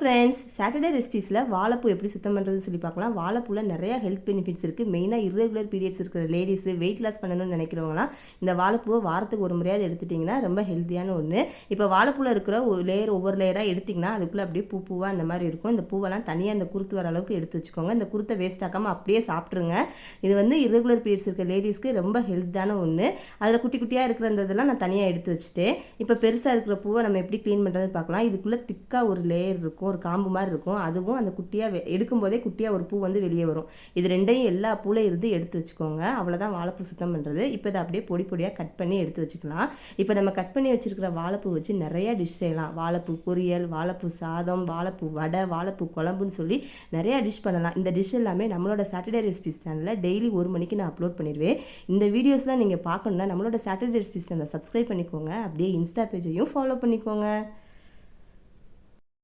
Friends, Saturday ரெசிபீஸில் வாழைப்பூ எப்படி சுத்தம் பண்ணுறதுன்னு சொல்லி பார்க்கலாம். வாழைப்பூவில் நிறையா ஹெல்த் பெனிஃபிட்ஸ் இருக்குது. மெயினாக இர்ரெகுலர் பீரியட்ஸ் இருக்கிற லேடிஸு, வெயிட் லாஸ் பண்ணணும்னு நினைக்கிறவங்களாம் இந்த வாழைப்பூவை வாரத்துக்கு ஒரு முறையாவது எடுத்துட்டிங்கன்னா ரொம்ப ஹெல்த்தியான ஒன்று. இப்போ வாழைப்பூவில் இருக்கிற ஒரு லேயர் ஒவ்வொரு லேயராக எடுத்திங்கன்னா அதுக்குள்ளே அப்படியே பூவாக அந்த மாதிரி இருக்கும். இந்த பூவெல்லாம் தனியாக இந்த குருத்து வர அளவுக்கு எடுத்து வச்சுக்கோங்க. இந்த குருத்தை வேஸ்ட் ஆக்காமல் அப்படியே சாப்பிட்ருங்க. இது வந்து இர்ரெகுலர் பீரியட்ஸ் இருக்கிற லேடிஸ்க்கு ரொம்ப ஹெல்த்தான ஒன்று. அதில் குட்டி குட்டியாக இருக்கிற இதெல்லாம் நான் தனியாக எடுத்து வச்சுட்டேன். இப்போ பெருசாக இருக்கிற பூவை நம்ம எப்படி க்ளீன் பண்ணுறதுன்னு பார்க்கலாம். இதுக்குள்ளே திக்காக ஒரு லேயர் இருக்கும், ஒரு காம்பு மாதிரி இருக்கும். அதுவும் அந்த குட்டியாக எடுக்கும்போதே குட்டியாக ஒரு பூ வந்து வெளியே வரும். இது ரெண்டையும் எல்லா பூலையும் இருந்து எடுத்து வச்சுக்கோங்க. அவ்வளோதான் வாழைப்பூ சுத்தம் பண்ணுறது. இப்போ இதை அப்படியே பொடி பொடியாக கட் பண்ணி எடுத்து வச்சுக்கலாம். இப்போ நம்ம கட் பண்ணி வச்சுருக்கிற வாழைப்பூ வச்சு நிறையா டிஷ் செய்யலாம். வாழைப்பூ பொரியல், வாழைப்பூ சாதம், வாழைப்பூ வடை, வாழைப்பூ குழம்புன்னு சொல்லி நிறையா டிஷ் பண்ணலாம். இந்த டிஷ் எல்லாமே நம்மளோட சாட்டர்டே ரெசிபீஸ் சேனலில் டெய்லி 1 மணிக்கு நான் அப்லோட் பண்ணிடுவேன். இந்த வீடியோஸ்லாம் நீங்கள் பார்க்கணுன்னா நம்மளோட சாட்டர்டே ரெசிபீஸ் சேனலை சப்ஸ்கிரைப் பண்ணிக்கோங்க. அப்படியே இன்ஸ்டா பேஜையும் ஃபாலோ பண்ணிக்கோங்க.